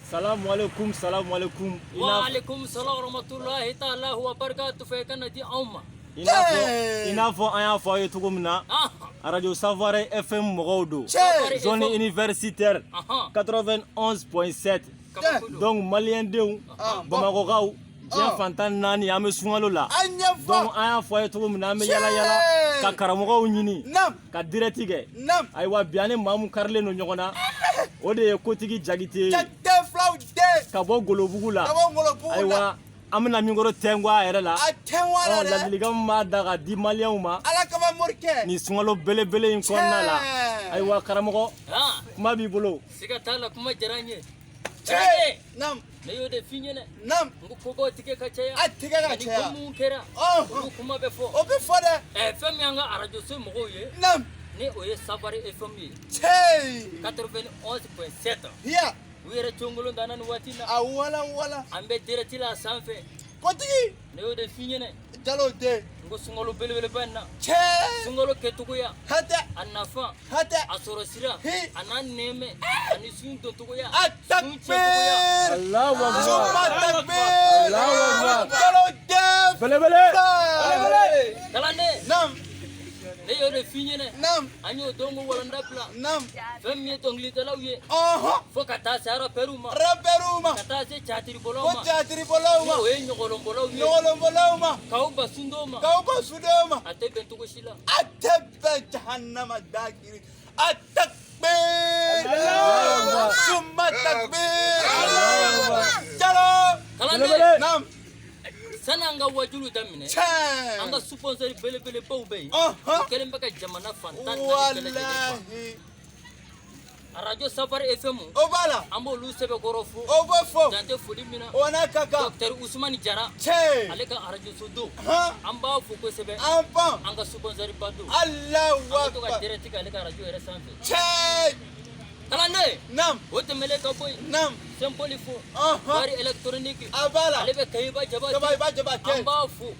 Salam alaikum, salam alaikum. Wa alaikum salam warahmatullahi ta'ala wa barakatuh fe kanati awma. Ina fo an y'a fɔ a ye cogo min na radio Savoir FM mɔgɔw don zone universitaire 91.7 donc maliyɛndenw bamakɔkaw diɲɛ fantan naani an bɛ sunkalo la donc an y'a fɔ a ye cogo min na an bɛ yala yala ka karamɔgɔw ɲini ka direct kɛ ayiwa bi an ni maa min karilen don ɲɔgɔn na o de ye kotigi Jakite ka bɔ Golobugu la ayiwa an bɛna minkɔrɔ tɛngu a yɛrɛ la ladilikan min b'a da ka di maliyɛnw ma ni sunkalo belebele in kɔnɔna la ayiwa karamɔgɔ kuma b'i bolo siga t'a la kuma diyara n ye ne y'o de f'i ɲɛna n ko kobaw tigɛ ka caya ani ko mun kɛra olu kuma bɛ fɔ fɛn min y'an ka arajo so mɔgɔw ye ni o ye Savoir FM ye 91.7 u yɛrɛ congolon danna ni waati in na an bɛ direct la a sanfɛ ne y'o de f'i ɲɛna n ko sunkalo belebeleba in na sunkalo kɛcogoya a nafa a sɔrɔ sira a n'a nɛɛmɛ ani sun doncogoya sun tiɲɛcogoya Allahu Akbar kalanden ne y'o de f'i ɲɛna an y'o dɔnko walanda bila fɛn min ye dɔnkilidalaw ye fo ka taa se rapɛriw ma ka taa se catiribɔlaw ma o ye ɲɔgɔlɔnbɔlaw ye k'aw ba sundow ma a tɛ bɛn cogo si la kalanden sani an ka wajulu daminɛ an ka sponsor belebelebaw bɛ yen o kɛlen bɛ ka jamana fantan naani bɛɛ lajɛlen fa radio Savoir FM an b'olu sɛbɛkɔrɔ fo dante foli min na Dr Usumani Jara ale ka radio so don an b'a fo kosɛbɛ an ka sponsor ba don an bɛ to ka direct kɛ ale ka radio yɛrɛ sanfɛ kalanden o tɛmɛlen ka bɔ yen symbole fo wari électronique ale bɛ Kayiba Jabate an b'a fo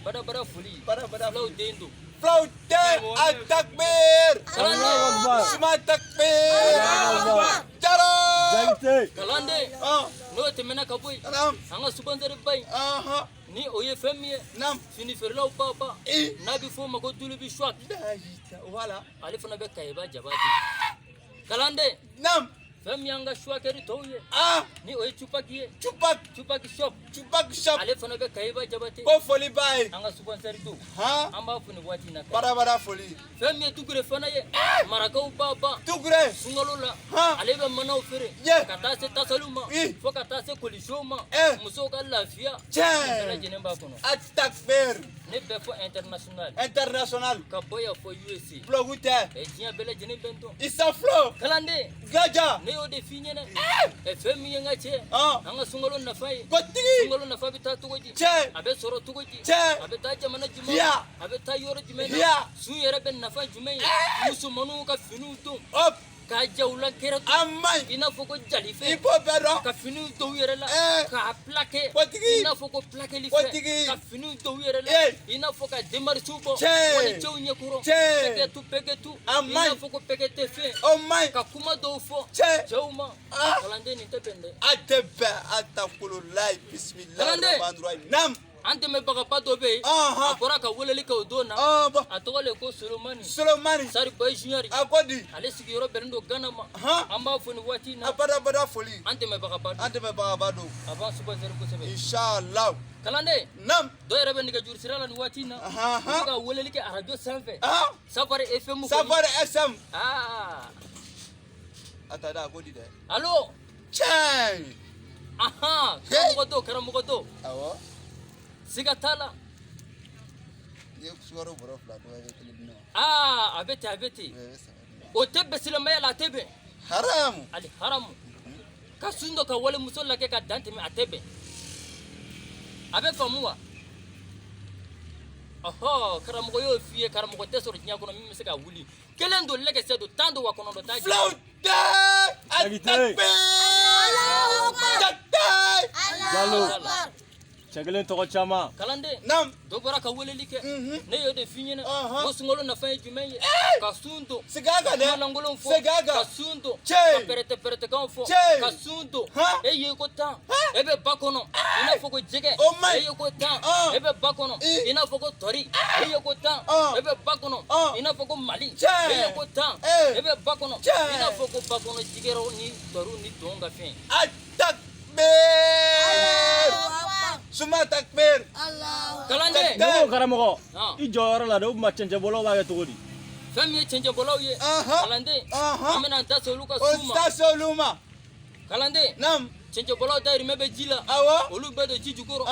badabada foli fulaw den don kalanden n'o tɛmɛna ka bɔ yen an ka sponsor ba in ni o ye fɛn min ye fini feerelaw baba n'a bɛ f'o ma ko Tulubi Swag ale fana bɛ Kayiba Jabate kalanden fɛn min y'an ka suwakɛri tɔw ye ni o ye Cupaki ye Cupaki shop ale fana bɛ Kayiba Jabate ko foli b'a ye an ka sponsor don an b'a fo ni waati in na barabara foli fɛn min ye Tukure fana ye marakaw baba sunkalo la ale bɛ manaw feere ka taa se tasaliw ma fo ka taa se kolisiw ma musow ka lafiya bɛɛ lajɛlen b'a kɔnɔ ne bɛ fɔ international ka bɔ yan fɔ USA blogu tɛ diɲɛ bɛɛ lajɛlen bɛ n dɔn Isa Flo kalanden Gaja ne y'o de f'i ɲɛna fɛn min ye n ka cɛ an ka sunkalo nafa ye kotigi sunkalo nafa bɛ taa cogo di a bɛ sɔrɔ cogo di a bɛ taa jamana jumɛn a bɛ taa yɔrɔ jumɛn na sun yɛrɛ bɛ nafa jumɛn ye musomanninw ka finiw don ka jawula kɛra i n'a fɔ ko jalifɛ ka finiw don u yɛrɛ la k'a plaqué i n'a fɔ ko plaquéli fɛ ka finiw don u yɛrɛ la i n'a fɔ ka démarches bɔ wali cɛw ɲɛkɔrɔ pegetu i n'a fɔ ko pegete fɛn ka kuma dɔw fɔ cɛw ma kalanden nin tɛ bɛn dɛ a tɛ bɛn a ta kololayi bisimilahi an dɛmɛbagaba dɔ bɛ yen a bɔra ka weleli kɛ o don na a tɔgɔ le ko Solomani Sari Boy Junior ale sigiyɔrɔ bɛnnen don Gana ma an b'a fo ni waati in na badabada foli an dɛmɛbagaba don a b'an sponsor kosɛbɛ inshallah kalanden dɔ yɛrɛ bɛ nɛgɛjuru sira la ni waati in na u bɛ ka weleli kɛ arajo sanfɛ Savoir FM a taa da a ko di dɛ allo karamɔgɔ do siga t'a la a bɛ ten o tɛ bɛn silamɛya la a tɛ bɛn haramu ka sun dɔ ka walimuso lajɛ ka dan tɛmɛ a tɛ bɛn a bɛ faamu wa karamɔgɔ y'o f'i ye karamɔgɔ tɛ sɔrɔ diɲɛ kɔnɔ min bɛ se ka wuli kelen don lɛgɛsɛ don tan don wa kɔnɔntɔn t'a Jalo Chakelen toko chama. Kalande. Nam. Dobara ka weleli ke. Ne yo de finyene. Osungolo na fa jumenye. Kasundo. Sigaga de. Manangolo fo. Sigaga. Kasundo. Che. Perete kan fo. Che. Kasundo. Ha? E ye ko tan. Ebe bakono. Ina foko jege. Oh my. E ye ko tan. Ebe bakono. Ina foko tori. E ye ko tan. Ebe bakono. Ina foko mali. Che. E ye ko tan. Ebe bakono. Che. Ina foko bakono jigero ni toru ni donga fe. Takbir. Suma takbir. Kalande. Yo karamogo. I joro la do ma chenje bolo wa togodi. Fami ye chenje bolo ye. Kalande. Amena ntaso luka suma. Ostaso luma. Kalande. Nam. Chenje bolo da rimebe jila. Awa. Olu bedo jijukoro.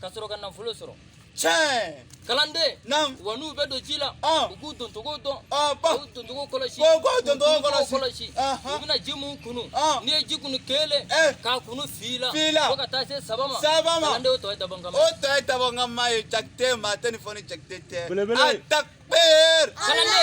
Kasoro kana fulo soro. Che. Kalande. Nam. Wanu bedo jila. Ugu dontogo don. Ba. Dontogo kolashi. Gogo dontogo kolashi. Ubina jimu kunu. Ni jikunu kele. Ka kunu fila. Fila. Ko kata se sabama. Sabama. Kalande o toy tabangama. O toy tabangama ye chakte ma telefone chakte te. Bele. Takbir. Kalande.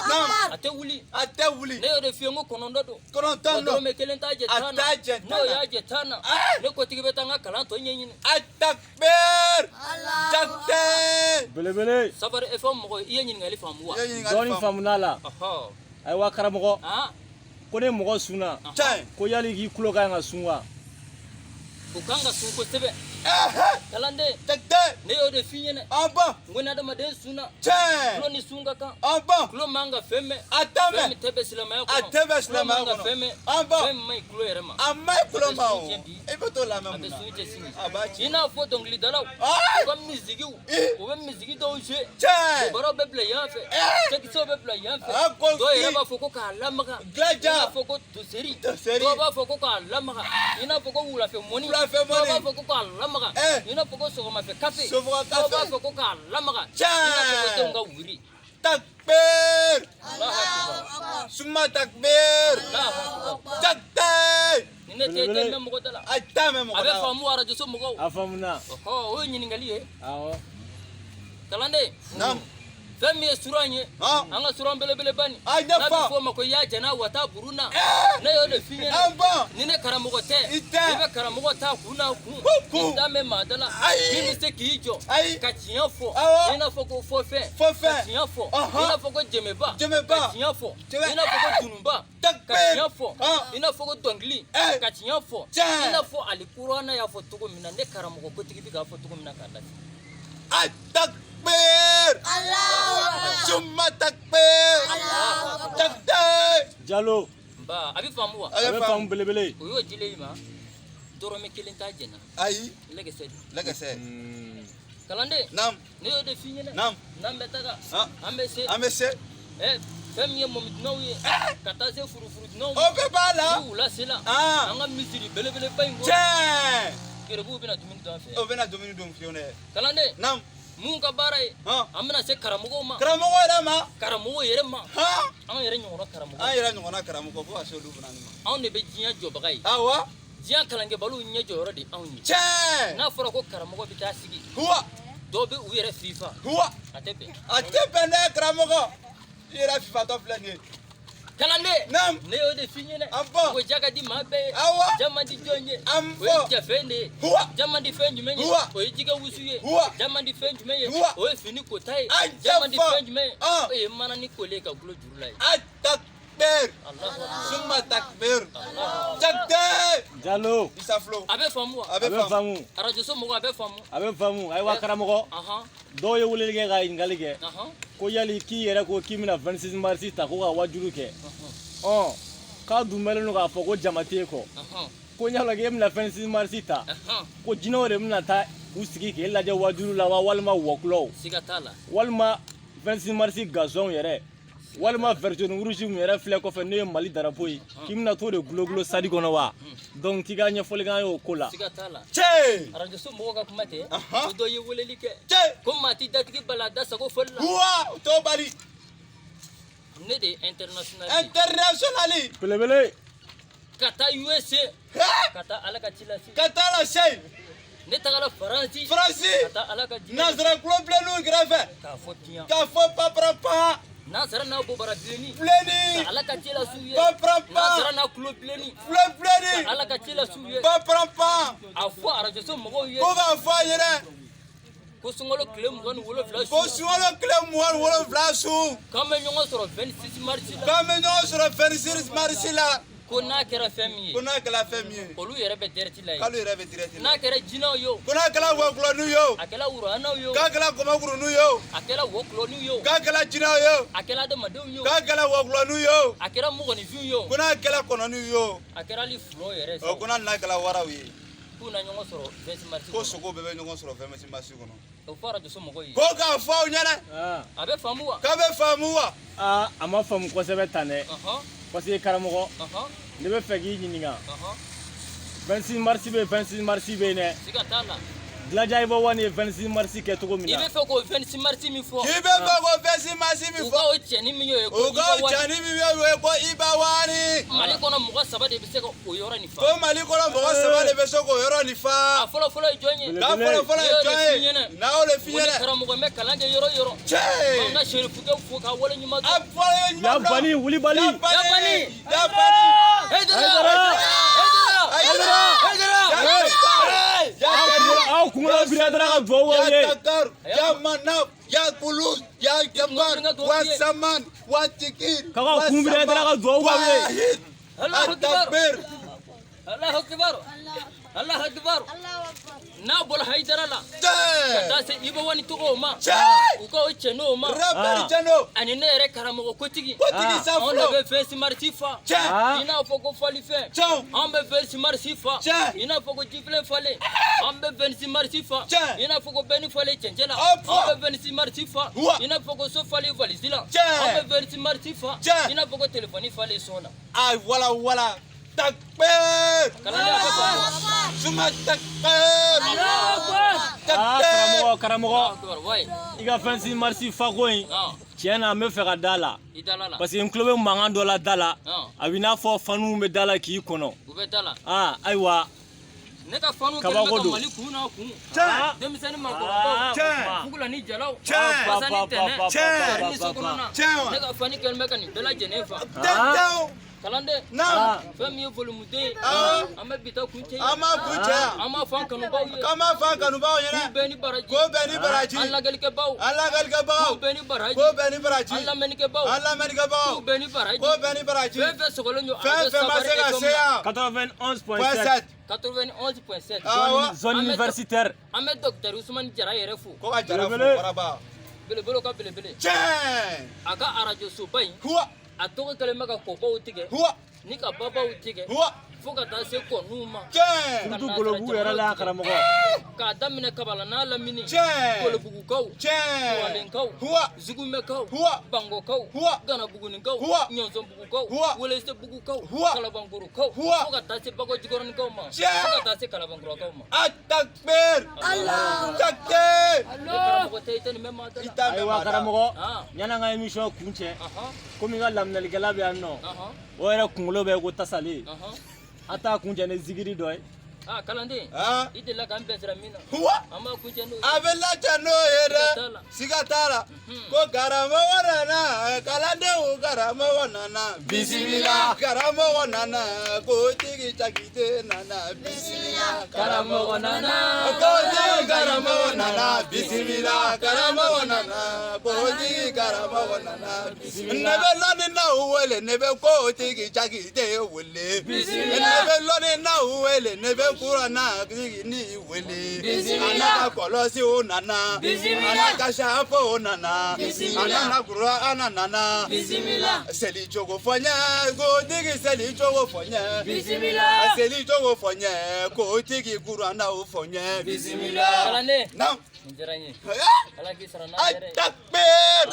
Nam. Ate wuli. Ate wuli. Ne yo de fiengo konondo do. Konondo. Odro me kelen ta jetana. Ata No ya jetana. Ne ko tigi betanga kalanto nyenyini. Takbir. Chakte. Bele. Safari FM mo iye nyini ngali famuwa. Doni famunala. Aha. Ay wa karamogo. Ko ne mogo suna. Che. Ko yali gi kulo ka nga sunwa. Ukanga suko sebe. Kalande. Takte. Ne yo de finyene. Aba. Ngona da maden suna. Che. Kulo ni sunga ka. Aba. Kulo manga feme. Atame. Feme tebe silama yako. Atebe silama yako. Manga feme. Aba. Feme mai kulo yerema. Amai kulo mao. Ebe to la Abe memuna. suite singi. Abachi. Ina fo dongli dalaw. Ko mizigi. Ko mizigi do je. Che. Baro beble yanfe. Cheki so beble yanfe. Ko Do yereba fo ko kala maka. Glaja. Ina fo ko tuseri. Tuseri. Do ba fo ko kala maka. Ina fo ko wula fe moni. Wula fe moni. Do ba fo ko kala maka. Ina fo ko so ma fe kafe. So fo Do ba kafe. fo ko kala maka. Che. Ina fo ko tonga wuri. Takbir. Allahu akbar. Suma takbir. Allahu akbar. Takbir. Nine te te mo ko dala. Atame mo. Abe famu ara jo so mo ko. Afamuna. Oh, o nyini ngali e. Awo. Kalande. Nam. Femi suranye. Anga suran bele bani. Aja fa. Na fo mako ya jana wata buruna. Na yo de finye. Amba. Nine karamogo te. Ite. Ibe karamogo ta kuna ku. Ita me madala. Kimi se kijo. Ka tiyan fo. Ina fo ko fo fe. Fo fe. Ka tiyan fo. Ina fo ko jemeba. Jemeba. Ka tiyan fo. Ina fo ko dunumba. Ka tiyan fo. Ina fo ko dongli. Ka tiyan fo. Ina fo alikurana ya fo tugo mina ne karamogo ko tigi ga fo tugo mina kala. Takbir. Summa takbir. Takbir. Jalo. Ba abi famuwa. Abe famu bele. Oyo jile ma. Doro me kelen ta jena. Ayi. Lege sedi. Lege se. Kalande. Nam. Ne yo de finyene. Nam. Nam betaga. Ambe se. Fem ye momit no ye. Kata se furu no. O be bala. Ula sela. Anga misiri bele baingo. Che. Kere bu bina dumin do fe. O bena domini dum fione. Kalande. Nam. Mun ka barai. Amna se karamugo ma. Karamugo ira ma. Karamugo yere ma. Ha. An yere nyoro karamugo. An yere nyoro karamugo bo aso lu bana ma. An ne be jinya jobagai. Awa. Jinya kalange balu nya joro de an yi. Che. Na fora ko karamugo bi ta sigi. Huwa. Do be u yere FIFA. Huwa. Atebe. Atebe ne karamugo. Yere FIFA to flani. Kalande. Nam. Ne yo de finyene. Amba. Ko jaga di mabe. Awa. Jama di jonye. Ambo. O jafende. Huwa. Jama di fenju menye. Huwa. O jiga wusuye. Huwa. Jama di fenju menye. Huwa. O fini ko tai. Ajafa. Jama di fenju menye. Ah. O mana ni kole ka gulo jurulai. Takbir. Allahu akbar. Summa takbir. Allahu Takbir. Jalo. Isa flow. Abe famu. Abe famu. Arajo so mo abe famu. Abe famu. Ay wa karamogo. Aha. Do ye wulele ke ga ngali ke. Aha. Ko yali ki yere ko kimina 26 mars ta ko ga wajuru ke. Ka dumele no ga fo ko jamate ko. Ko nyala ge mina 26 mars ta. Ko jino re mina ta usigi ke la je wajuru la wa walma woklo. Sigatala. Walma 26 mars gazon yere. Walma version rouge mu yere fle ko fe ne Mali darapo yi. Kimina to de glogulo sadi kono wa. Donc tiga nya fole ga yo kola. Sigatala. Che. Arajo so mo ga kumate. Ko do ye wuleli ke. Che. Ko mati datiki balada sako folla. Huwa. To bali. Ne de international. Internationally. Bele. Kata USA. Kata alaka chilasi. Kata la shay. Ne tagala France. France. Kata alaka jina. Nazra club le lu grave. Ka fotian. Ka fo pa prapa. Nasara na bobara bleni. Bleni. Ala ka tela suye. Comprends pas. Nasara na kulo bleni. Bleni. Ala ka tela suye. Comprends pas. Afo arajo so mogo ye. Ko va fa yere. Ko sungolo kile mugani wolo flash. Ko sungolo kile mugani wolo flash. Kame nyongo soro 26 mars la. Kame nyongo soro 26 mars la. Ko na kera femi. Ko na kera femi. Olu yere be direct la. Kalu yere be direct la. Na kera jina yo. Ko na kera woklo nu yo. Akela urana yo. Ka kera komaguru nu yo. Akela woklo nu yo. Ka kera jina yo. Akela de madu yo. Ka kera woklo nu yo. Akela mugani vu yo. Ko na kera kono nu yo. Akela li flow yere. O ko na kera wara wi. Kuna nyongo soro 26 mars. Ko soko bebe nyongo soro 26 mars kono. O fara de so mogo ye. Ko ka fa o nyana. Abe famuwa. Ka be famuwa. Ama famu kosɛbɛ tan dɛ. Parce que karamɔgɔ ne bɛ fɛ k'i ɲininka 26 mars bɛ 26 mars bɛ yen dɛ. Siga t'a la. Dilaja Iba One ye 26 mars kɛ cogo min na. I bɛ fɛ k'o 26 mars min fɔ. K'i bɛ fɛ k'o 26 mars min fɔ. U ka o cɛnin min y'o ye ko Iba One. U ka o cɛnin min y'o ye ko Iba One. Mali kɔnɔ mɔgɔ 3 de bɛ se ka o yɔrɔ nin fa. Ko Mali kɔnɔ mɔgɔ 3 de bɛ se k'o yɔrɔ nin fa. A fɔlɔ-fɔlɔ ye jɔn ye? K'a fɔlɔ-fɔlɔ ye jɔn ye? N'aw le f'i ɲɛna. Ko ni karamɔgɔ bɛ kalan kɛ yɔrɔ o yɔrɔ. Cɛɛ. An ka serifukɛw fo k'a wale ɲuman dɔn. A fɔlɔ ɲuman dɔn. Yabani Wulibali. Yabani. Aw kunkolo bira dɔrɔn ka duwawu aw ye. Ya Dakar, ya Manaf, ya Kulu, ya Jabar, wa Saman, wa Tikir. K'aw kun bira dɔrɔn ka duwawu aw ye. Allahu Akbar. Allahu Akbar. Allahu Akbar. N'a bɔra Hayidara la. Ka taa se Iba One tɔgɔw ma. U ka o cɛ n'o ma. Ani ne yɛrɛ karamɔgɔ kotigi. Kotigi sa Anw fɔlɔ. de bɛ 26 mars fa. I n'a fɔ ko falifɛn. Anw bɛ 26 mars fa. I n'a fɔ ko jifilen falen. An bɛ 26 mars fa. I n'a fɔ ko bɛnni falen cɛncɛn la. An bɛ 26 mars fa. I n'a fɔ ko so falen valise la. An bɛ 26 mars fa. I n'a fɔ ko téléphone falen son na. Ay, wala. Takbir! Suma takbir! Karamɔgɔ i ka 26 mars fako in tiɲɛ na n bɛ fɛ ka da la parce que n tulo bɛ mankan dɔ la da la a bɛ n'a fɔ fanuw bɛ da la k'i kɔnɔ ayiwa ne ka fanu kɛlen bɛ ka Mali kun n'a kun denmisɛnnin maakɔrɔbaw fugula ni jalaw basa ni tɛnɛ kari ni sokɔnɔna ne ka fani kɛlen bɛ ka nin bɛɛ lajɛlen fa kalande fɛn min ye volumuden an bɛ bi ta kun cɛ an ma fɔ an kanubaw ye k'u bɛɛ ni baraji an lagɛlikɛbaw k'u bɛɛ ni baraji an lamɛnnikɛbaw k'u bɛɛ ni baraji fɛn fɛn sɔgɔlen don radio Safari FM 91.7 91.7 zone universitaire an bɛ docteur Usumani Jara yɛrɛ fo belebele ka belebele a ka arajo soba in a tɔgɔ kɛlen bɛ ka kɔbaw tigɛ ni ka babaw tigɛ fo ka taa se kɔnuw ma surtout Golobugu yɛrɛ la karamɔgɔ k'a daminɛ kabala n'a lamini Golobugukaw Kuwalenkaw Zugumɛkaw Bangokaw Ganabugunikaw Ɲɔnsɔnbugukaw Welesebugukaw Kalabankorokaw fo ka taa se Bakɔjikɔrɔnikaw ma fo ka taa se Kalabankɔrɔkaw ma Takbir! Takbir! karamɔgɔ tɛ i tɛ nin bɛ maa da la ayiwa karamɔgɔ yan'an ka émission kuncɛ komi n ka laminalikɛla bɛ yan nɔ o yɛrɛ kunkolo bɛ ko tasalen a t'a kuncɛ ni zikiri dɔ ye kalanden i delila k'an bɛsira min na an b'a kuncɛ n'o ye a bɛ laja n'o ye dɛ siga t'a la ko karamɔgɔ nana kalandenw karamɔgɔ nana bisimila karamɔgɔ nana kotigi Jakite nana bisimila karamɔgɔ nana kotigi karamɔgɔ nana bisimila karamɔgɔ nana kotigi karamɔgɔ nana bisimila ne bɛ lɔnni na u wele ne bɛ kotigi Jakite wele ne bɛ lɔnni na u wele ne bɛ kurana ni wele ana kɔlɔsi o nana ana kasafo o nana ana kura ana nana seli cogo fɔ n ye kotigi seli cogo fɔ n ye seli cogo fɔ n ye kotigi kurana o fɔ n ye kalanden na nin diyara n ye ala k'i sara n'a a yɛrɛ ye takbir